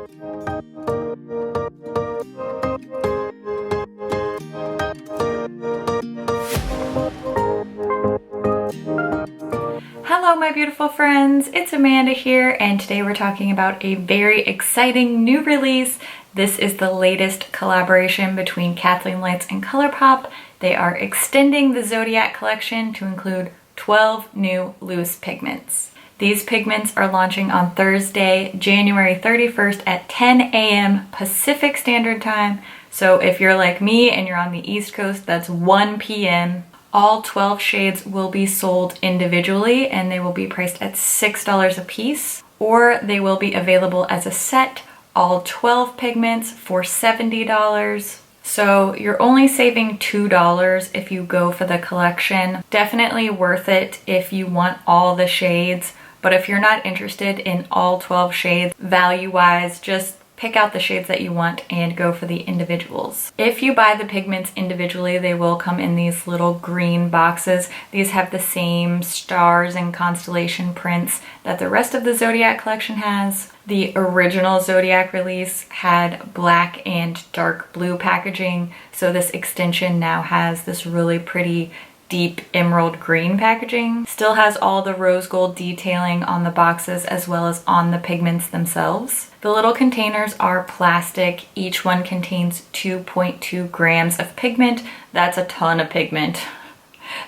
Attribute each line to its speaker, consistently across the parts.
Speaker 1: Hello my beautiful friends, it's Amanda here, and today we're talking about a very exciting new release. This is the latest collaboration between Kathleen Lights and ColourPop. They are extending the ZODIAC collection to include 12 new loose pigments. These pigments are launching on Thursday, January 31st at 10 a.m. Pacific Standard Time. So if you're like me and you're on the East Coast, that's 1 p.m. All 12 shades will be sold individually and they will be priced at $6 a piece, or they will be available as a set, all 12 pigments for $70. So you're only saving $2 if you go for the collection. Definitely worth it if you want all the shades, but if you're not interested in all 12 shades, value-wise, just pick out the shades that you want and go for the individuals. If you buy the pigments individually, they will come in these little green boxes. These have the same stars and constellation prints that the rest of the ZODIAC collection has. The original ZODIAC release had black and dark blue packaging, so this extension now has this really pretty deep emerald green packaging. Still has all the rose gold detailing on the boxes as well as on the pigments themselves. The little containers are plastic. Each one contains 2.2 grams of pigment. That's a ton of pigment.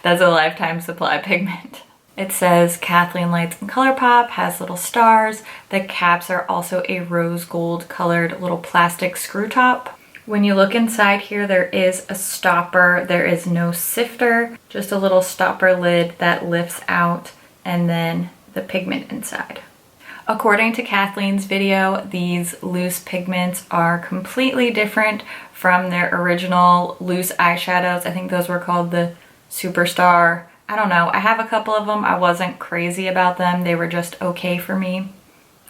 Speaker 1: That's a lifetime supply of pigment. It says Kathleen Lights and ColourPop, has little stars. The caps are also a rose gold colored little plastic screw top. When you look inside here, there is a stopper. There is no sifter, just a little stopper lid that lifts out, and then the pigment inside. According to Kathleen's video, these loose pigments are completely different from their original loose eyeshadows. I think those were called the Superstar. I don't know. I have a couple of them. I wasn't crazy about them. They were just okay for me.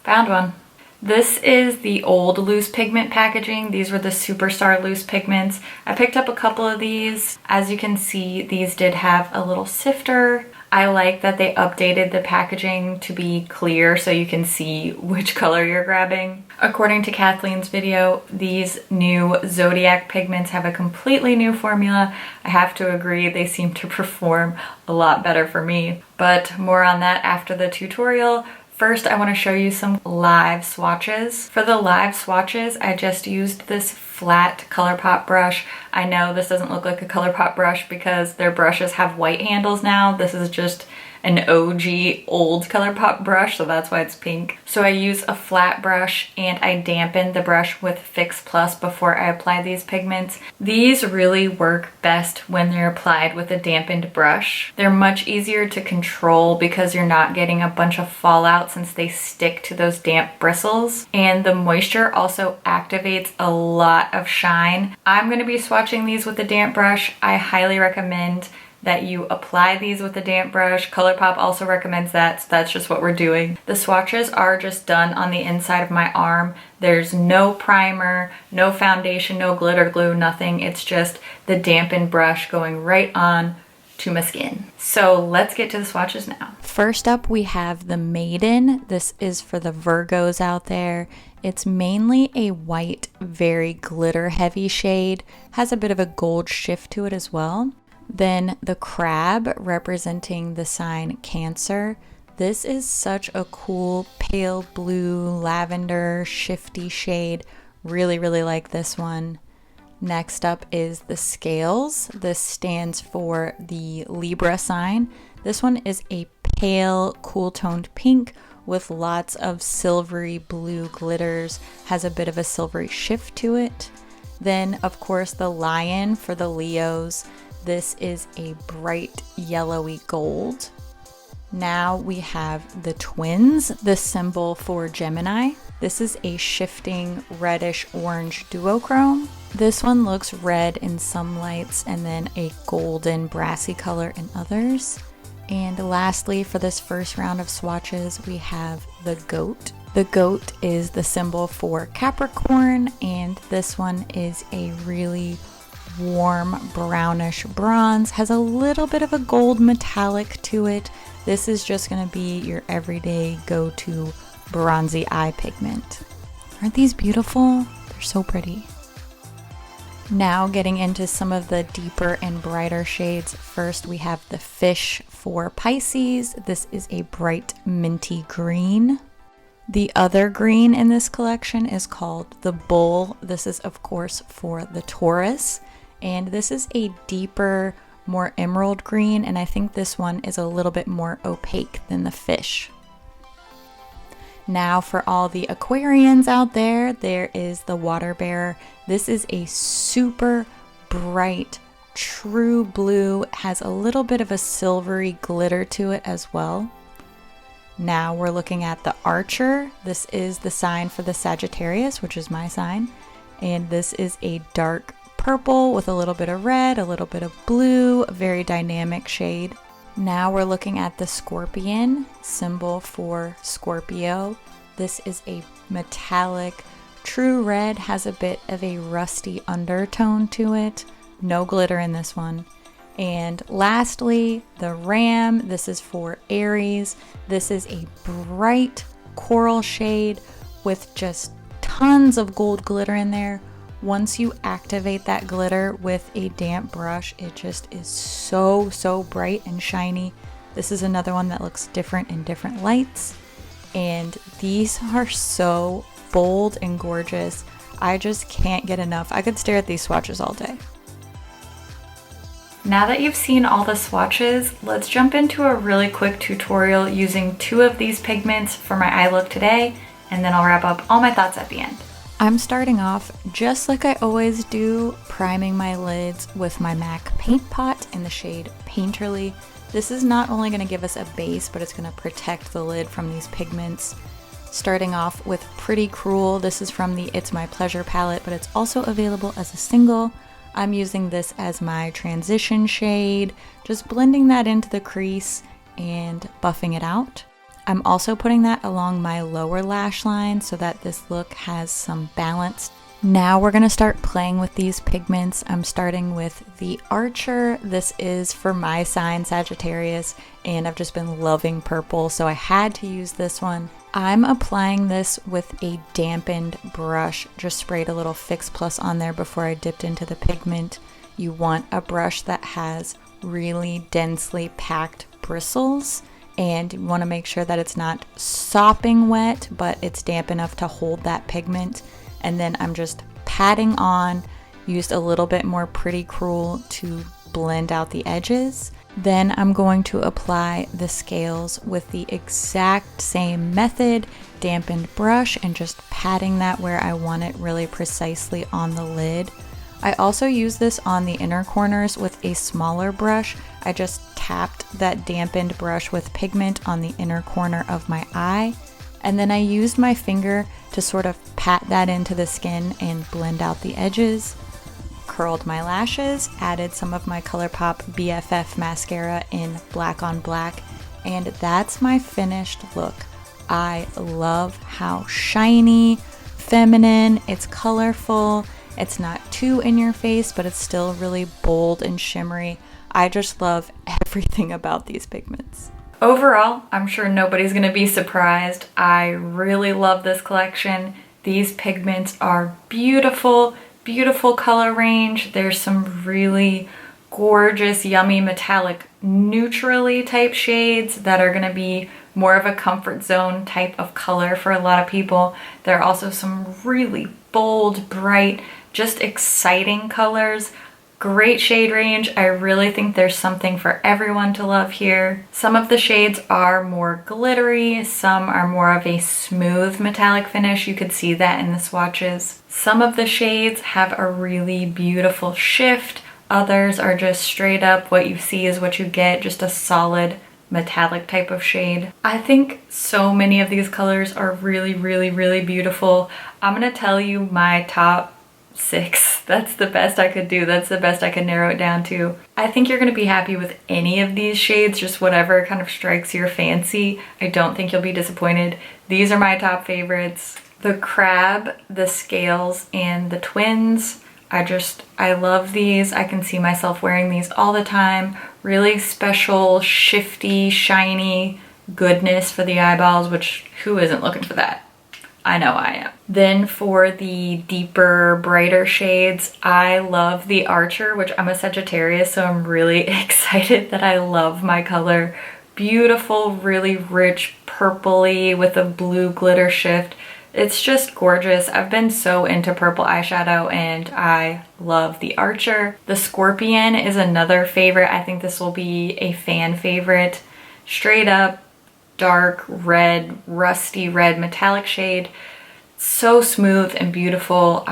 Speaker 1: Found one. This is the old loose pigment packaging. These were the Superstar loose pigments. I picked up a couple of these. As you can see, these did have a little sifter. I like that they updated the packaging to be clear so you can see which color you're grabbing. According to Kathleen's video, these new ZODIAC pigments have a completely new formula. I have to agree, they seem to perform a lot better for me. But more on that after the tutorial. First, I want to show you some live swatches. For the live swatches, I just used this flat ColourPop brush. I know this doesn't look like a ColourPop brush because their brushes have white handles now. This is just an OG old ColourPop brush, so that's why it's pink. So I use a flat brush and I dampen the brush with Fix Plus before I apply these pigments. These really work best when they're applied with a dampened brush. They're much easier to control because you're not getting a bunch of fallout since they stick to those damp bristles. And the moisture also activates a lot of shine. I'm going to be swatching these with a damp brush. I highly recommend that you apply these with a damp brush. ColourPop also recommends that, so that's just what we're doing. The swatches are just done on the inside of my arm. There's no primer, no foundation, no glitter glue, nothing. It's just the dampened brush going right on to my skin. So let's get to the swatches now. First up, we have the Maiden. This is for the Virgos out there. It's mainly a white, very glitter heavy shade. Has a bit of a gold shift to it as well. Then the Crab, representing the sign Cancer. This is such a cool pale blue lavender shifty shade. Really, really like this one. Next up is the Scales. This stands for the Libra sign. This one is a pale, cool toned pink with lots of silvery blue glitters. Has a bit of a silvery shift to it. Then, of course, the Lion for the Leos. This is a bright yellowy gold. Now we have the Twins, the symbol for Gemini. This is a shifting reddish orange duochrome. This one looks red in some lights and then a golden brassy color in others. And lastly, for this first round of swatches, we have the Goat. The goat is the symbol for Capricorn, and this one is a really warm brownish bronze, has a little bit of a gold metallic to it. This is just going to be your everyday go-to bronzy eye pigment. Aren't these beautiful? They're so pretty. Now getting into some of the deeper and brighter shades. First, we have the Fish for Pisces. This is a bright minty green. The other green in this collection is called the Bull. This is, of course, for the Taurus. And this is a deeper, more emerald green, and I think this one is a little bit more opaque than the Fish. Now for all the Aquarians out there, there is the Water Bearer. This is a super bright, true blue. It has a little bit of a silvery glitter to it as well. Now we're looking at the Archer. This is the sign for the Sagittarius, which is my sign. And this is a dark purple with a little bit of red, a little bit of blue, a very dynamic shade. Now we're looking at the Scorpion, symbol for Scorpio. This is a metallic, true red, has a bit of a rusty undertone to it. No glitter in this one. And lastly, the Ram. This is for Aries. This is a bright coral shade with just tons of gold glitter in there. Once you activate that glitter with a damp brush, it just is so bright and shiny. This is another one that looks different in different lights. And these are so bold and gorgeous. I just can't get enough. I could stare at these swatches all day. Now that you've seen all the swatches, let's jump into a really quick tutorial using 2 of these pigments for my eye look today, and then I'll wrap up all my thoughts at the end. I'm starting off just like I always do, priming my lids with my MAC paint pot in the shade Painterly. This is not only going to give us a base, but it's going to protect the lid from these pigments. Starting off with Pretty Cruel. This is from the It's My Pleasure palette, but it's also available as a single. I'm using this as my transition shade, just blending that into the crease and buffing it out. I'm also putting that along my lower lash line so that this look has some balance. Now we're going to start playing with these pigments. I'm starting with the Archer. This is for my sign, Sagittarius, and I've just been loving purple, so I had to use this one. I'm applying this with a dampened brush. Just sprayed a little Fix Plus on there before I dipped into the pigment. You want a brush that has really densely packed bristles, and you want to make sure that it's not sopping wet, but it's damp enough to hold that pigment. And then I'm just patting on, used a little bit more Pretty Cruel to blend out the edges. Then I'm going to apply the scales with the exact same method, dampened brush, and just patting that where I want it really precisely on the lid. I also use this on the inner corners with a smaller brush. I just tapped that dampened brush with pigment on the inner corner of my eye, and then I used my finger to sort of pat that into the skin and blend out the edges. Curled my lashes, added some of my ColourPop BFF mascara in Black on Black, and that's my finished look. I love how shiny, feminine, it's colorful, it's not too in your face, but it's still really bold and shimmery. I just love everything about these pigments. Overall, I'm sure nobody's gonna be surprised. I really love this collection. These pigments are beautiful, beautiful color range. There's some really gorgeous, yummy, metallic, neutrally type shades that are gonna be more of a comfort zone type of color for a lot of people. There are also some really bold, bright, just exciting colors. Great shade range. I really think there's something for everyone to love here. Some of the shades are more glittery, some are more of a smooth metallic finish. You could see that in the swatches. Some of the shades have a really beautiful shift. Others are just straight up what you see is what you get, just a solid metallic type of shade. I think so many of these colors are really, really, really beautiful. I'm gonna tell you my top 6. That's the best I could do. That's the best I could narrow it down to. I think you're going to be happy with any of these shades, just whatever kind of strikes your fancy. I don't think you'll be disappointed. These are my top favorites. The Crab, the Scales, and the Twins. I love these. I can see myself wearing these all the time. Really special, shifty, shiny goodness for the eyeballs, which who isn't looking for that? I know I am. Then for the deeper, brighter shades, I love the Archer, which I'm a Sagittarius, so I'm really excited that I love my color. Beautiful, really rich purpley with a blue glitter shift. It's just gorgeous. I've been so into purple eyeshadow and I love the Archer. The Scorpion is another favorite. I think this will be a fan favorite. Straight up dark red, rusty red metallic shade. So smooth and beautiful.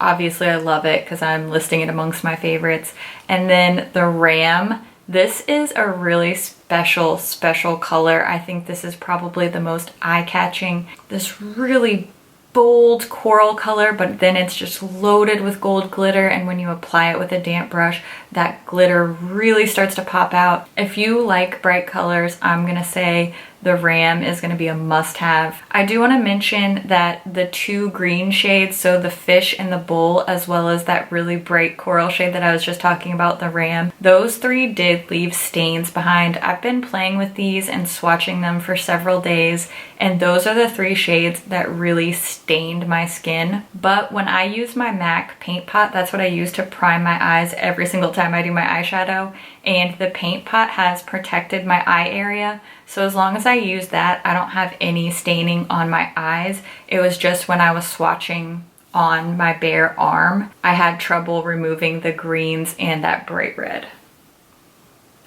Speaker 1: Obviously I love it because I'm listing it amongst my favorites. And then the Ram. This is a really special color. I think this is probably the most eye-catching. This really bold coral color, but then it's just loaded with gold glitter, and when you apply it with a damp brush, that glitter really starts to pop out. If you like bright colors, I'm gonna say the Ram is gonna be a must-have. I do want to mention that the two green shades, so the Fish and the Bull, as well as that really bright coral shade that I was just talking about, the Ram, those three did leave stains behind. I've been playing with these and swatching them for several days, and those are the three shades that really stained my skin. But when I use my MAC paint pot, that's what I use to prime my eyes every single time I do my eyeshadow, and the paint pot has protected my eye area. So as long as I use that, I don't have any staining on my eyes. It was just when I was swatching on my bare arm, I had trouble removing the greens and that bright red.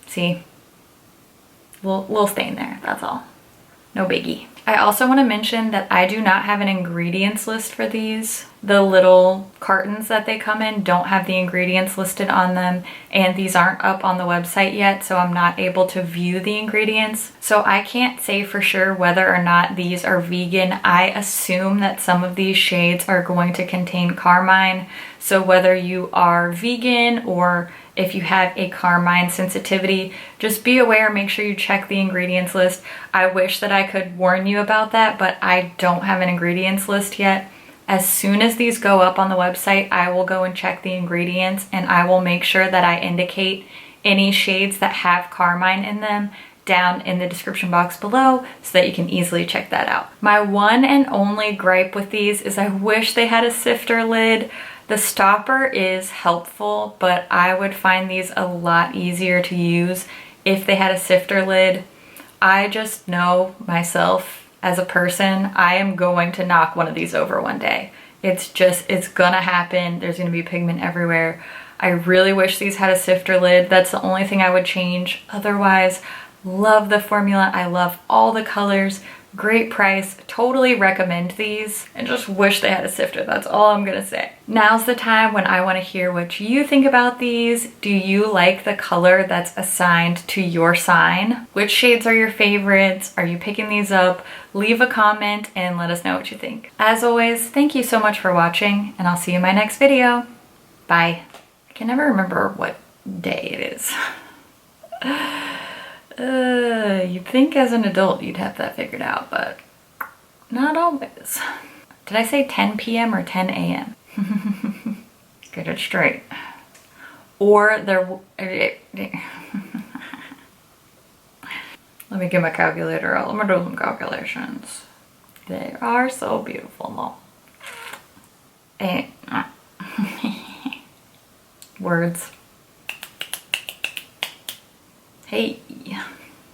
Speaker 1: See? Little stain there, that's all. No biggie. I also want to mention that I do not have an ingredients list for these. The little cartons that they come in don't have the ingredients listed on them, and these aren't up on the website yet, so I'm not able to view the ingredients. So I can't say for sure whether or not these are vegan. I assume that some of these shades are going to contain carmine, so whether you are vegan or if you have a carmine sensitivity, just be aware, make sure you check the ingredients list. I wish that I could warn you about that, but I don't have an ingredients list yet. As soon as these go up on the website, I will go and check the ingredients, and I will make sure that I indicate any shades that have carmine in them down in the description box below so that you can easily check that out. My one and only gripe with these is I wish they had a sifter lid. The stopper is helpful, but I would find these a lot easier to use if they had a sifter lid. I just know myself as a person, I am going to knock one of these over one day. It's gonna happen. There's gonna be pigment everywhere. I really wish these had a sifter lid. That's the only thing I would change. Otherwise, love the formula. I love all the colors. Great price, totally recommend these, and just wish they had a sifter. That's all I'm gonna say. Now's the time when I want to hear what you think about these. Do you like the color that's assigned to your sign? Which shades are your favorites? Are you picking these up? Leave a comment and let us know what you think. As always, thank you so much for watching, and I'll see you in my next video. Bye. I can never remember what day it is. You'd think as an adult you'd have that figured out, but not always. Did I say 10 p.m. or 10 a.m.? Get it straight. Or there... Let me get my calculator out. Let me do some calculations. They are so beautiful though. Words. Hey,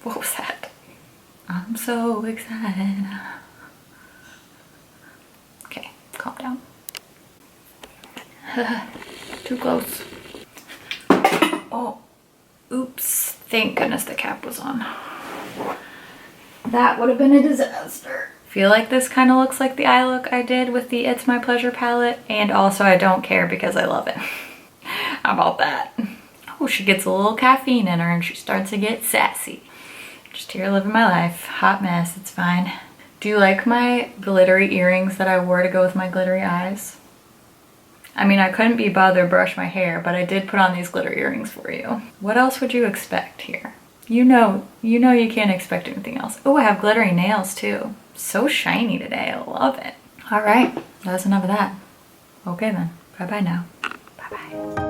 Speaker 1: what was that? I'm so excited. Okay, calm down. Too close. Oh, oops. Thank goodness the cap was on. That would have been a disaster. Feel like this kind of looks like the eye look I did with the It's My Pleasure palette, and also I don't care because I love it. How about that? Oh, she gets a little caffeine in her and she starts to get sassy. Just here living my life. Hot mess, it's fine. Do you like my glittery earrings that I wore to go with my glittery eyes? I mean, I couldn't be bothered to brush my hair, but I did put on these glitter earrings for you. What else would you expect here? You know you can't expect anything else. Oh, I have glittery nails too. So shiny today, I love it. All right, that's enough of that. Okay then, bye-bye now. Bye-bye.